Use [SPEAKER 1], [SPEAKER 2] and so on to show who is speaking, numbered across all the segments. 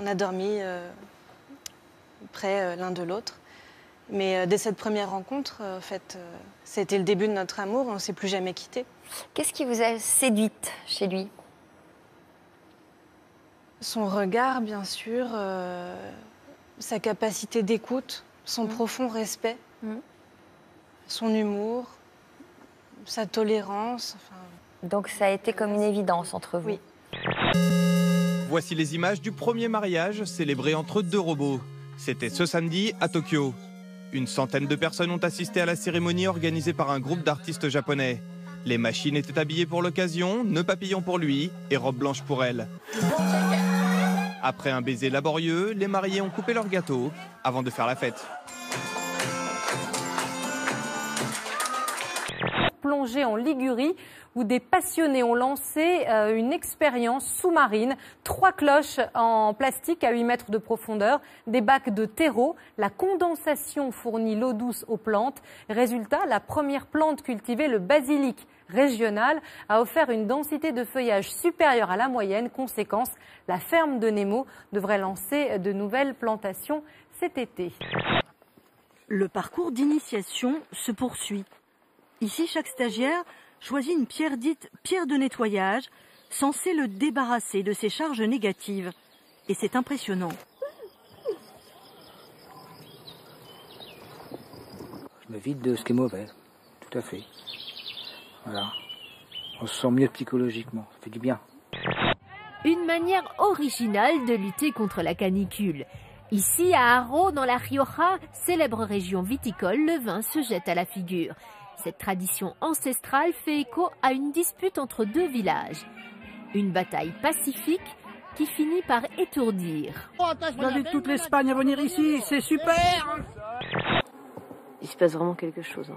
[SPEAKER 1] on a dormi près l'un de l'autre. Mais dès cette première rencontre, en fait, c'était le début de notre amour, on ne s'est plus jamais quittés.
[SPEAKER 2] Qu'est-ce qui vous a séduite chez lui?
[SPEAKER 1] Son regard, bien sûr, sa capacité d'écoute, son profond respect, son humour, sa tolérance. Enfin...
[SPEAKER 2] Donc ça a été comme une évidence entre vous.
[SPEAKER 1] Oui.
[SPEAKER 3] Voici les images du premier mariage célébré entre deux robots. C'était ce samedi à Tokyo. Une centaine de personnes ont assisté à la cérémonie organisée par un groupe d'artistes japonais. Les machines étaient habillées pour l'occasion, nœud papillon pour lui et robe blanche pour elle. Après un baiser laborieux, les mariés ont coupé leur gâteau avant de faire la fête.
[SPEAKER 4] Plongé en Ligurie, où des passionnés ont lancé une expérience sous-marine. 3 cloches en plastique à 8 mètres de profondeur, des bacs de terreau. La condensation fournit l'eau douce aux plantes. Résultat, la première plante cultivée, le basilic régional, a offert une densité de feuillage supérieure à la moyenne. Conséquence, la ferme de Nemo devrait lancer de nouvelles plantations cet été.
[SPEAKER 5] Le parcours d'initiation se poursuit. Ici, chaque stagiaire choisit une pierre dite pierre de nettoyage, censée le débarrasser de ses charges négatives. Et c'est impressionnant.
[SPEAKER 6] Je me vide de ce qui est mauvais, tout à fait. Voilà. On se sent mieux psychologiquement, ça fait du bien.
[SPEAKER 7] Une manière originale de lutter contre la canicule. Ici, à Haro, dans la Rioja, célèbre région viticole, le vin se jette à la figure. Cette tradition ancestrale fait écho à une dispute entre deux villages. Une bataille pacifique qui finit par étourdir.
[SPEAKER 6] J'invite toute l'Espagne à venir ici, c'est super!
[SPEAKER 8] Il se passe vraiment quelque chose.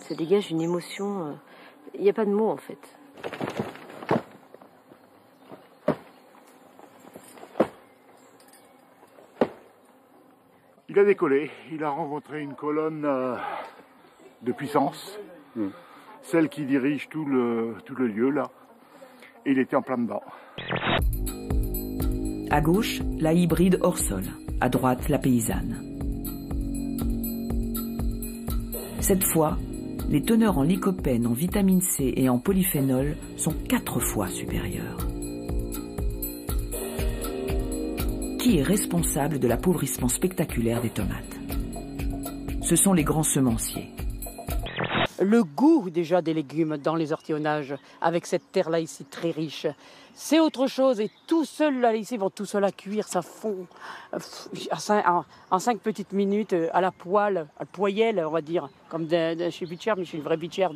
[SPEAKER 8] Ça dégage une émotion. Il n'y a pas de mots en fait.
[SPEAKER 9] Il a décollé, il a rencontré une colonne de puissance, celle qui dirige tout le lieu là, et il était en plein dedans.
[SPEAKER 10] À gauche, la hybride hors sol, à droite, la paysanne. Cette fois, les teneurs en lycopène, en vitamine C et en polyphénol sont 4 fois supérieures. Qui est responsable de l'appauvrissement spectaculaire des tomates? Ce sont les grands semenciers.
[SPEAKER 11] Le goût déjà des légumes dans les ortillonnages, avec cette terre-là ici très riche, c'est autre chose. Et tout seul, là, ici, ils vont tout seul à cuire, ça fond en 5 petites minutes à la poêle, à la poêle, on va dire, comme chez Bichère, mais je suis une vraie Bichère,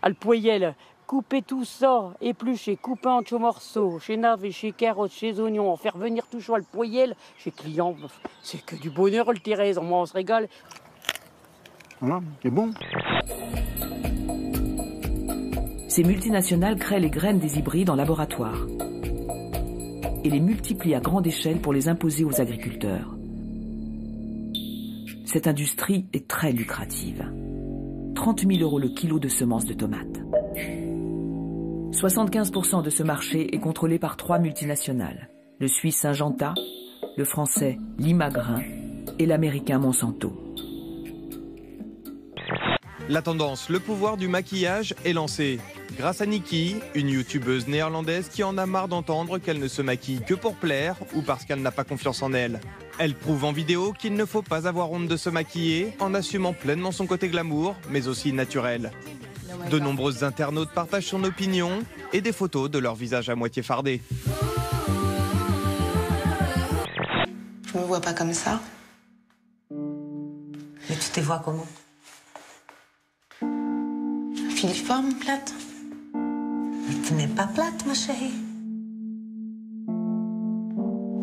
[SPEAKER 11] à la poêle. Couper tout ça, éplucher, couper en petits morceaux, chez navets, chez carottes, chez oignons, faire venir tout ça à le poêle, chez clients, c'est que du bonheur le Thérèse, on se régale.
[SPEAKER 9] Voilà, c'est bon.
[SPEAKER 10] Ces multinationales créent les graines des hybrides en laboratoire et les multiplient à grande échelle pour les imposer aux agriculteurs. Cette industrie est très lucrative. 30 000 € le kilo de semences de tomates. 75% de ce marché est contrôlé par 3 multinationales. Le suisse Syngenta, le français Limagrain et l'américain Monsanto.
[SPEAKER 3] La tendance, le pouvoir du maquillage est lancée. Grâce à Nikki, une youtubeuse néerlandaise qui en a marre d'entendre qu'elle ne se maquille que pour plaire ou parce qu'elle n'a pas confiance en elle. Elle prouve en vidéo qu'il ne faut pas avoir honte de se maquiller en assumant pleinement son côté glamour, mais aussi naturel. De nombreux internautes partagent son opinion et des photos de leur visage à moitié fardé.
[SPEAKER 12] Je me vois pas comme ça. Mais tu te vois comment? Filiforme, plate? Mais tu n'es pas plate, ma chérie.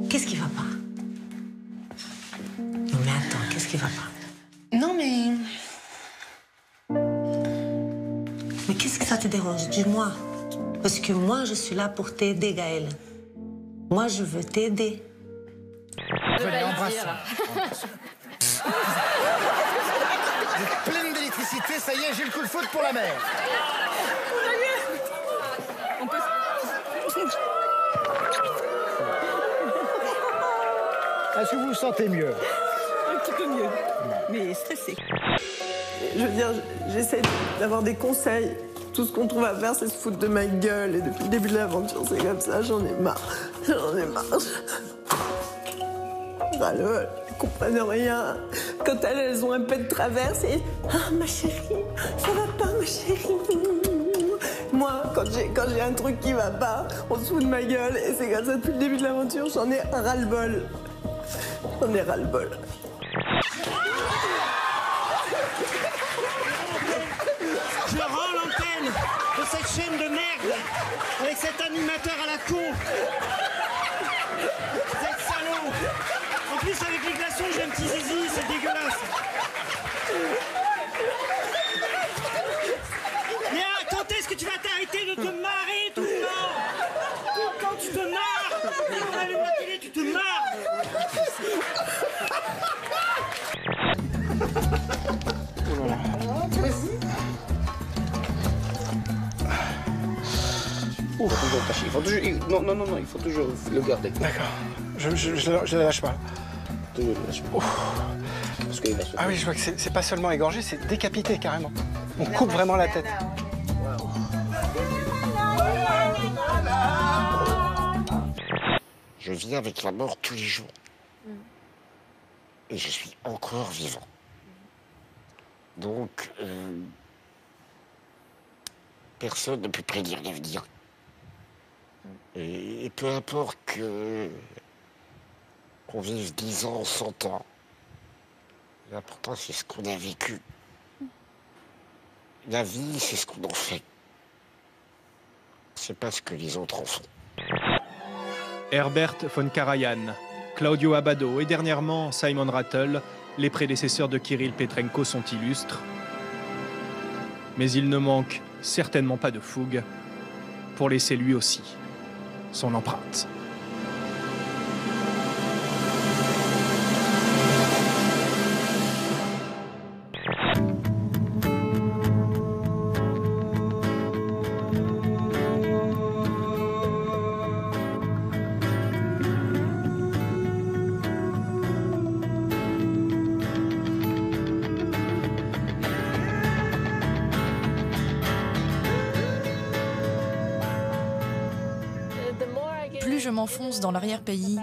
[SPEAKER 12] Qu'est-ce qui va pas? Non mais attends, qu'est-ce qui va pas? Non mais... Mais qu'est-ce que ça te dérange? Dis-moi. Parce que moi, je suis là pour t'aider, Gaëlle. Moi, je veux t'aider.
[SPEAKER 13] Venez, embrasse. Vous êtes pleine d'électricité, ça y est, j'ai le coup de foudre pour la mer.
[SPEAKER 4] On peut...
[SPEAKER 13] Est-ce que vous vous sentez mieux?
[SPEAKER 14] Un petit peu mieux, mais stressé. Je veux dire, j'essaie d'avoir des conseils. Tout ce qu'on trouve à faire, c'est se foutre de ma gueule. Et depuis le début de l'aventure, c'est comme ça. J'en ai marre. J'en ai marre. Ras-le-bol, elles comprennent rien. Quand elles ont un peu de traverse, et ah ma chérie, ça va pas ma chérie. Moi, quand j'ai un truc qui va pas, on se fout de ma gueule. Et c'est comme ça depuis le début de l'aventure. J'en ai ras-le-bol. J'en ai ras-le-bol.
[SPEAKER 15] Je rends l'antenne de cette chaîne de merde avec cet animateur à la con. Vous êtes salauds. En plus, avec les glaçons, j'ai un petit zizi, c'est dégueulasse. Léa, quand est-ce que tu vas t'arrêter de te marrer tout le temps? Tout le temps, tu te marres. Dès qu'on allume la télé, tu te marres.
[SPEAKER 13] Oh là là.
[SPEAKER 6] Il faut toujours cacher. Non, il faut toujours le garder.
[SPEAKER 13] D'accord. Je ne lâche pas.
[SPEAKER 6] Toujours le lâche pas. Parce qu'il va se...
[SPEAKER 13] Ah oui, je vois que c'est pas seulement égorgé, c'est décapité carrément. On coupe vraiment la tête.
[SPEAKER 16] Je vis avec la mort tous les jours. Et je suis encore vivant. Donc, personne ne peut prédire l'avenir. Et peu importe qu'on vive 10 ans, 100 ans, l'important c'est ce qu'on a vécu. La vie, c'est ce qu'on en fait. C'est pas ce que les autres en font.
[SPEAKER 3] Herbert von Karajan, Claudio Abbado et dernièrement Simon Rattle, les prédécesseurs de Kirill Petrenko sont illustres. Mais il ne manque certainement pas de fougue pour laisser lui aussi son empreinte.
[SPEAKER 17] Plus je m'enfonce dans l'arrière-pays,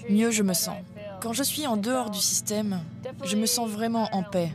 [SPEAKER 17] mieux je me sens. Quand je suis en dehors du système, je me sens vraiment en paix.